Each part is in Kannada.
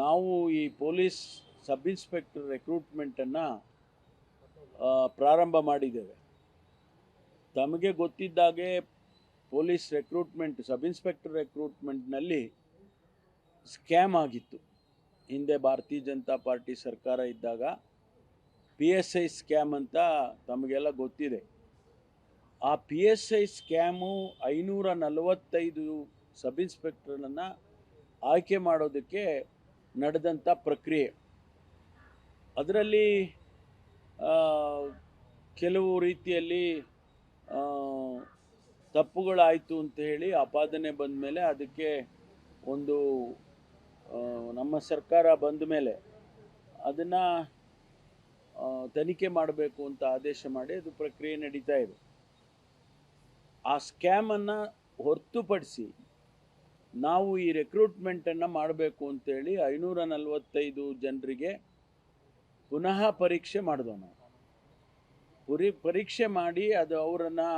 ನಾವು ಈ ಪೊಲೀಸ್ ಸಬ್ ಇನ್ಸ್ಪೆಕ್ಟರ್ ರೆಕ್ರೂಟ್ಮೆಂಟನ್ನು ಪ್ರಾರಂಭ ಮಾಡಿದ್ದೇವೆ. ತಮಗೆ ಗೊತ್ತಿದ್ದಾಗೆ ಪೊಲೀಸ್ ರೆಕ್ರೂಟ್ಮೆಂಟ್ ಸಬ್ ಇನ್ಸ್ಪೆಕ್ಟರ್ ರೆಕ್ರೂಟ್ಮೆಂಟ್ನಲ್ಲಿ ಸ್ಕ್ಯಾಮ್ ಆಗಿತ್ತು. ಹಿಂದೆ ಭಾರತೀಯ ಜನತಾ ಪಾರ್ಟಿ ಸರ್ಕಾರ ಇದ್ದಾಗ PSI ಸ್ಕ್ಯಾಮ್ ಅಂತ ತಮಗೆಲ್ಲ ಗೊತ್ತಿದೆ. ಆ PSI ಸ್ಕ್ಯಾಮು 545 ಸಬ್ ಇನ್ಸ್ಪೆಕ್ಟರನ್ನು ಆಯ್ಕೆ ಮಾಡೋದಕ್ಕೆ ನಡೆದಂಥ ಪ್ರಕ್ರಿಯೆ. ಅದರಲ್ಲಿ ಕೆಲವು ರೀತಿಯಲ್ಲಿ ತಪ್ಪುಗಳಾಯಿತು ಅಂತ ಹೇಳಿ ಆಪಾದನೆ ಬಂದ ಮೇಲೆ ಅದಕ್ಕೆ ಒಂದು ನಮ್ಮ ಸರ್ಕಾರ ಬಂದ ಮೇಲೆ ಅದನ್ನು ತನಿಖೆ ಮಾಡಬೇಕು ಅಂತ ಆದೇಶ ಮಾಡಿ ಅದು ಪ್ರಕ್ರಿಯೆ ನಡೀತಾ ಇದೆ. ಆ ಸ್ಕ್ಯಾಮನ್ನು ಹೊರತುಪಡಿಸಿ ನಾವು ಈ ರೆಕ್ರೂಟ್ಮೆಂಟನ್ನು ಮಾಡಬೇಕು ಅಂತೇಳಿ 545 ಜನರಿಗೆ ಪುನಃ ಪರೀಕ್ಷೆ ಮಾಡಿದೋ. ನಾವು ಪರೀಕ್ಷೆ ಮಾಡಿ ಅದು ಅವರನ್ನು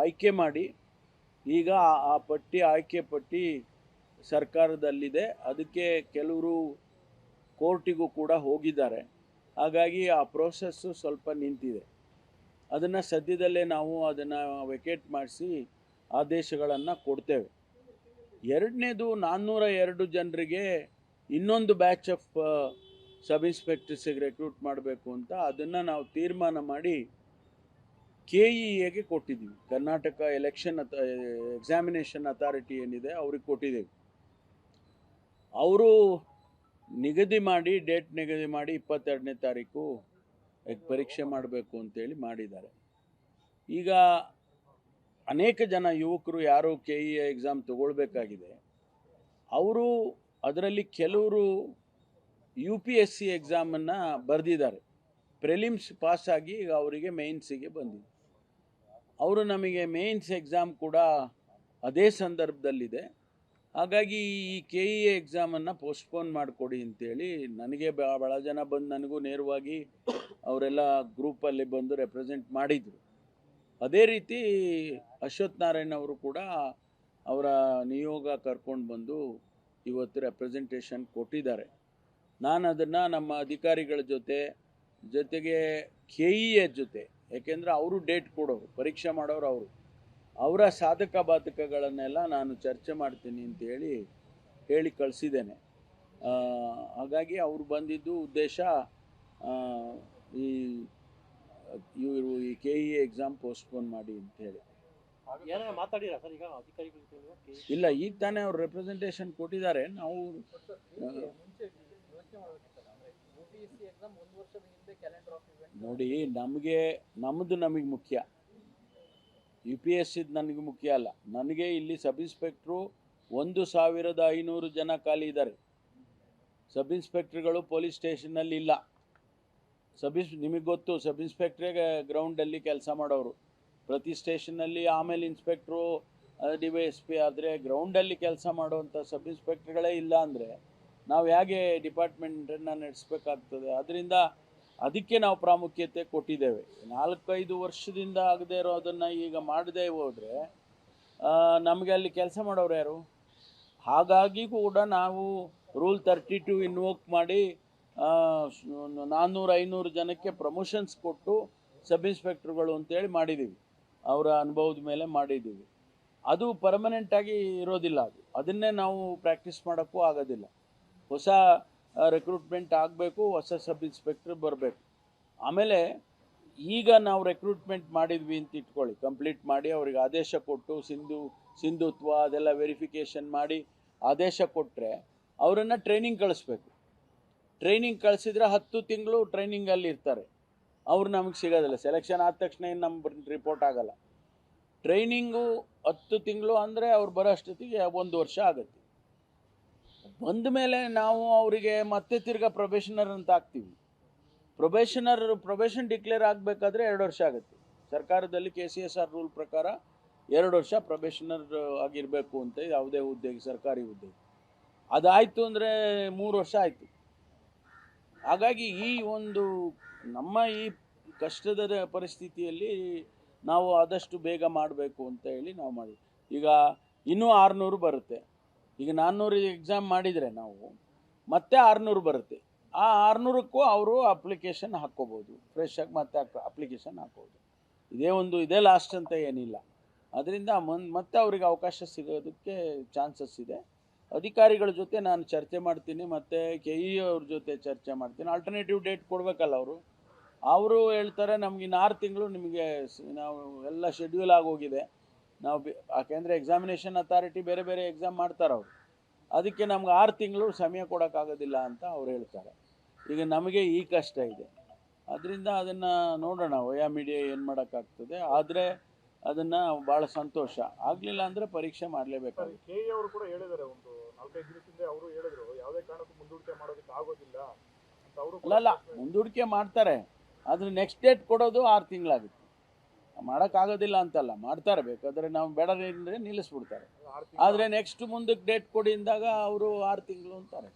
ಆಯ್ಕೆ ಮಾಡಿ ಈಗ ಆ ಪಟ್ಟಿ ಆಯ್ಕೆ ಪಟ್ಟಿ ಸರ್ಕಾರದಲ್ಲಿದೆ. ಅದಕ್ಕೆ ಕೆಲವರು ಕೋರ್ಟಿಗೂ ಕೂಡ ಹೋಗಿದ್ದಾರೆ. ಹಾಗಾಗಿ ಆ ಪ್ರೋಸೆಸ್ಸು ಸ್ವಲ್ಪ ನಿಂತಿದೆ. ಅದನ್ನು ಸದ್ಯದಲ್ಲೇ ನಾವು ಅದನ್ನು ವೆಕೇಟ್ ಮಾಡಿಸಿ ಆದೇಶಗಳನ್ನು ಕೊಡ್ತೇವೆ. ಎರಡನೇದು 402 ಜನರಿಗೆ ಇನ್ನೊಂದು ಬ್ಯಾಚ್ ಆಫ್ ಸಬ್ ಇನ್ಸ್ಪೆಕ್ಟರ್ಸಿಗೆ ರೆಕ್ರೂಟ್ ಮಾಡಬೇಕು ಅಂತ ಅದನ್ನು ನಾವು ತೀರ್ಮಾನ ಮಾಡಿ KEAಗೆ ಕೊಟ್ಟಿದ್ದೀವಿ. ಕರ್ನಾಟಕ ಎಕ್ಸಾಮಿನೇಷನ್ ಅಥಾರಿಟಿ ಏನಿದೆ ಅವ್ರಿಗೆ ಕೊಟ್ಟಿದ್ದೀವಿ. ಅವರು ಡೇಟ್ ನಿಗದಿ ಮಾಡಿ 22ನೇ ತಾರೀಕು ಪರೀಕ್ಷೆ ಮಾಡಬೇಕು ಅಂತೇಳಿ ಮಾಡಿದ್ದಾರೆ. ಈಗ ಅನೇಕ ಜನ ಯುವಕರು ಯಾರು KEA ಎಕ್ಸಾಮ್ ತಗೊಳ್ಬೇಕಾಗಿದೆ ಅವರು ಅದರಲ್ಲಿ ಕೆಲವರು UPSC ಎಕ್ಸಾಮನ್ನು ಬರೆದಿದ್ದಾರೆ. ಪ್ರಿಲಿಮ್ಸ್ ಪಾಸಾಗಿ ಈಗ ಅವರಿಗೆ ಮೇನ್ಸಿಗೆ ಬಂದಿದೆ. ಅವರು ನಮಗೆ ಮೇನ್ಸ್ ಎಕ್ಸಾಮ್ ಕೂಡ ಅದೇ ಸಂದರ್ಭದಲ್ಲಿದೆ. ಹಾಗಾಗಿ ಈ KEA ಎಕ್ಸಾಮನ್ನು ಪೋಸ್ಟ್ಪೋನ್ ಮಾಡಿಕೊಡಿ ಅಂತೇಳಿ ನನಗೆ ಭಾಳ ಜನ ಬಂದು ನನಗೂ ನೇರವಾಗಿ ಅವರೆಲ್ಲ ಗ್ರೂಪಲ್ಲಿ ಬಂದು ರೆಪ್ರೆಸೆಂಟ್ ಮಾಡಿದರು. ಅದೇ ರೀತಿ ಅಶ್ವಥ್ ನಾರಾಯಣ್ ಅವರು ಕೂಡ ಅವರ ನಿಯೋಗ ಕರ್ಕೊಂಡು ಬಂದು ಇವತ್ತು ರೆಪ್ರೆಸೆಂಟೇಷನ್ ಕೊಟ್ಟಿದ್ದಾರೆ. ನಾನು ಅದನ್ನು ನಮ್ಮ ಅಧಿಕಾರಿಗಳ ಜೊತೆಗೆ KEA ಜೊತೆ, ಯಾಕೆಂದರೆ ಅವರು ಡೇಟ್ ಕೊಡೋರು, ಪರೀಕ್ಷೆ ಮಾಡೋರು ಅವರ ಸಾಧಕ ಬಾಧಕಗಳನ್ನೆಲ್ಲ ನಾನು ಚರ್ಚೆ ಮಾಡ್ತೀನಿ ಅಂತ ಹೇಳಿ ಕಳಿಸಿದ್ದೇನೆ. ಹಾಗಾಗಿ ಅವರು ಬಂದಿದ್ದು ಉದ್ದೇಶ ಇವರು ಈ KEA ಎಕ್ಸಾಮ್ ಪೋಸ್ಟ್ಪೋನ್ ಮಾಡಿ ಅಂತ ಹೇಳಿ. ಇಲ್ಲ, ಈಗ ತಾನೇ ಅವ್ರು ರೆಪ್ರೆಸೆಂಟೇಷನ್ ಕೊಟ್ಟಿದ್ದಾರೆ. ನಾವು ನೋಡಿ, ನಮಗೆ ಮುಖ್ಯ, UPSC ನನಗೆ ಮುಖ್ಯ ಅಲ್ಲ. ನನಗೆ ಇಲ್ಲಿ ಸಬ್ ಇನ್ಸ್ಪೆಕ್ಟ್ರು 1500 ಜನ ಖಾಲಿ ಇದ್ದಾರೆ. ಸಬ್ ಇನ್ಸ್ಪೆಕ್ಟ್ರುಗಳು ಪೊಲೀಸ್ ಸ್ಟೇಷನ್ನಲ್ಲಿ ಇಲ್ಲ. ನಿಮಗೆ ಗೊತ್ತು, ಸಬ್ ಇನ್ಸ್ಪೆಕ್ಟ್ರಿಗೆ ಗ್ರೌಂಡಲ್ಲಿ ಕೆಲಸ ಮಾಡೋರು ಪ್ರತಿ ಸ್ಟೇಷನ್ನಲ್ಲಿ. ಆಮೇಲೆ ಇನ್ಸ್ಪೆಕ್ಟ್ರು, DYSP ಆದರೆ ಗ್ರೌಂಡಲ್ಲಿ ಕೆಲಸ ಮಾಡುವಂಥ ಸಬ್ ಇನ್ಸ್ಪೆಕ್ಟ್ರುಗಳೇ ಇಲ್ಲ ಅಂದರೆ ನಾವು ಹೇಗೆ ಡಿಪಾರ್ಟ್ಮೆಂಟನ್ನು ನಡೆಸಬೇಕಾಗ್ತದೆ? ಅದಕ್ಕೆ ನಾವು ಪ್ರಾಮುಖ್ಯತೆ ಕೊಟ್ಟಿದ್ದೇವೆ. 4-5 ವರ್ಷದಿಂದ ಆಗದೇ ಇರೋದನ್ನು ಈಗ ಮಾಡದೇ ಹೋದರೆ ನಮಗೆ ಅಲ್ಲಿ ಕೆಲಸ ಮಾಡೋರು ಯಾರು? ಹಾಗಾಗಿ ಕೂಡ ನಾವು ರೂಲ್ 32 ಇನ್ವೋಕ್ ಮಾಡಿ 400-500 ಜನಕ್ಕೆ ಪ್ರಮೋಷನ್ಸ್ ಕೊಟ್ಟು ಸಬ್ ಇನ್ಸ್ಪೆಕ್ಟ್ರುಗಳು ಅಂತೇಳಿ ಮಾಡಿದ್ದೀವಿ. ಅವರ ಅನುಭವದ ಮೇಲೆ ಮಾಡಿದ್ದೀವಿ. ಅದು ಪರ್ಮನೆಂಟಾಗಿ ಇರೋದಿಲ್ಲ. ಅದನ್ನೇ ನಾವು ಪ್ರಾಕ್ಟೀಸ್ ಮಾಡೋಕ್ಕೂ ಆಗೋದಿಲ್ಲ. ಹೊಸ ರೆಕ್ರೂಟ್ಮೆಂಟ್ ಆಗಬೇಕು, ಹೊಸ ಸಬ್ ಇನ್ಸ್ಪೆಕ್ಟ್ರ್ ಬರಬೇಕು. ಆಮೇಲೆ ಈಗ ನಾವು ರೆಕ್ರೂಟ್ಮೆಂಟ್ ಮಾಡಿದ್ವಿ ಅಂತ ಇಟ್ಕೊಳ್ಳಿ, ಕಂಪ್ಲೀಟ್ ಮಾಡಿ ಅವ್ರಿಗೆ ಆದೇಶ ಕೊಟ್ಟು ಸಿಂಧುತ್ವ ಅದೆಲ್ಲ ವೆರಿಫಿಕೇಷನ್ ಮಾಡಿ ಆದೇಶ ಕೊಟ್ಟರೆ ಅವರನ್ನು ಟ್ರೈನಿಂಗ್ ಕಳಿಸ್ಬೇಕು. ಟ್ರೈನಿಂಗ್ ಕಳಿಸಿದ್ರೆ 10 ತಿಂಗಳು ಟ್ರೈನಿಂಗಲ್ಲಿ ಇರ್ತಾರೆ. ಅವ್ರು ನಮಗೆ ಸಿಗೋದಿಲ್ಲ. ಸೆಲೆಕ್ಷನ್ ಆದ ತಕ್ಷಣ ಏನು ನಮ್ಮ ರಿಪೋರ್ಟ್ ಆಗೋಲ್ಲ. ಟ್ರೈನಿಂಗು 10 ತಿಂಗಳು ಅಂದರೆ ಅವ್ರು ಬರೋ ಅಷ್ಟೊತ್ತಿಗೆ 1 ವರ್ಷ ಆಗುತ್ತೆ. ಬಂದ ಮೇಲೆ ನಾವು ಅವರಿಗೆ ಮತ್ತೆ ತಿರ್ಗಾ ಪ್ರೊಬೇಷನರ್ ಅಂತ ಹಾಕ್ತೀವಿ. ಪ್ರೊಬೇಷನ್ ಡಿಕ್ಲೇರ್ ಆಗಬೇಕಾದ್ರೆ 2 ವರ್ಷ ಆಗುತ್ತೆ. ಸರ್ಕಾರದಲ್ಲಿ KCSR ರೂಲ್ ಪ್ರಕಾರ 2 ವರ್ಷ ಪ್ರೊಬೇಷನರ್ ಆಗಿರಬೇಕು ಅಂತ ಯಾವುದೇ ಹುದ್ದೆಗೆ, ಸರ್ಕಾರಿ ಹುದ್ದೆಗೆ. ಅದಾಯಿತು ಅಂದರೆ 3 ವರ್ಷ ಆಯಿತು. ಹಾಗಾಗಿ ನಮ್ಮ ಈ ಕಷ್ಟದ ಪರಿಸ್ಥಿತಿಯಲ್ಲಿ ನಾವು ಆದಷ್ಟು ಬೇಗ ಮಾಡಬೇಕು ಅಂತ ಹೇಳಿ ನಾವು ಮಾಡಿ. ಈಗ ಇನ್ನೂ 600 ಬರುತ್ತೆ. ಈಗ 400 ಎಕ್ಸಾಮ್ ಮಾಡಿದರೆ ನಾವು ಮತ್ತೆ 600 ಬರುತ್ತೆ. ಆ 600ಕ್ಕೂ ಅವರು ಅಪ್ಲಿಕೇಶನ್ ಹಾಕ್ಕೋಬೋದು, ಫ್ರೆಶ್ ಆಗಿ ಮತ್ತೆ ಅಪ್ಲಿಕೇಶನ್ ಹಾಕ್ಬೋದು. ಇದೇ ಲಾಸ್ಟ್ ಅಂತ ಏನಿಲ್ಲ. ಅದರಿಂದ ಮತ್ತೆ ಅವ್ರಿಗೆ ಅವಕಾಶ ಸಿಗೋದಕ್ಕೆ ಚಾನ್ಸಸ್ ಇದೆ. ಅಧಿಕಾರಿಗಳ ಜೊತೆ ನಾನು ಚರ್ಚೆ ಮಾಡ್ತೀನಿ, ಮತ್ತು KE ಅವ್ರ ಜೊತೆ ಚರ್ಚೆ ಮಾಡ್ತೀನಿ. ಆಲ್ಟರ್ನೇಟಿವ್ ಡೇಟ್ ಕೊಡಬೇಕಲ್ಲ ಅವರು ಹೇಳ್ತಾರೆ ನಮ್ಗೆ ಇನ್ನು 6 ತಿಂಗಳು ನಿಮಗೆ ನಾವು ಎಲ್ಲ ಶೆಡ್ಯೂಲ್ ಆಗೋಗಿದೆ, ನಾವು ಯಾಕೆಂದರೆ ಎಕ್ಸಾಮಿನೇಷನ್ ಅಥಾರಿಟಿ ಬೇರೆ ಬೇರೆ ಎಕ್ಸಾಮ್ ಮಾಡ್ತಾರೆ ಅವರು, ಅದಕ್ಕೆ ನಮ್ಗೆ 6 ತಿಂಗಳು ಸಮಯ ಕೊಡೋಕ್ಕಾಗೋದಿಲ್ಲ ಅಂತ ಅವ್ರು ಹೇಳ್ತಾರೆ. ಈಗ ನಮಗೆ ಈ ಕಷ್ಟ ಇದೆ, ಅದರಿಂದ ಅದನ್ನು ನೋಡೋಣ ಮೀಡಿಯಾ ಏನು ಮಾಡೋಕ್ಕಾಗ್ತದೆ. ಆದರೆ ಅದನ್ನು ಭಾಳ ಸಂತೋಷ. ಆಗಲಿಲ್ಲ ಅಂದರೆ ಪರೀಕ್ಷೆ ಮಾಡಲೇಬೇಕಾಗುತ್ತೆ. KE ಅವರು ಕೂಡ ಹೇಳಿದ್ದಾರೆ, ಒಂದು 4-5 ದಿನದಿಂದ ಅವರು ಹೇಳಿದ್ರು ಯಾವುದೇ ಕಾರಣಕ್ಕೂ ಮುಂದೂಡಿಕೆ ಮಾಡೋದಕ್ಕೆ ಆಗೋದಿಲ್ಲ ಅಂತ. ಅವರು ಅಲ್ಲ ಮುಂದೂಡಿಕೆ ಮಾಡ್ತಾರೆ, ಆದರೆ ನೆಕ್ಸ್ಟ್ ಡೇಟ್ ಕೊಡೋದು 6 ತಿಂಗಳಾಗುತ್ತೆ. ಮಾಡೋಕ್ಕಾಗೋದಿಲ್ಲ ಅಂತಲ್ಲ, ಮಾಡ್ತಾರೆ. ಬೇಕಾದರೆ ನಾವು ಬೇಡ ಅಂದರೆ ನಿಲ್ಲಿಸ್ಬಿಡ್ತಾರೆ. ಆದರೆ ನೆಕ್ಸ್ಟ್ ಮುಂದಕ್ಕೆ ಡೇಟ್ ಕೊಡಿ ಅಂದಾಗ ಅವರು 6 ತಿಂಗಳು ಅಂತಾರೆ.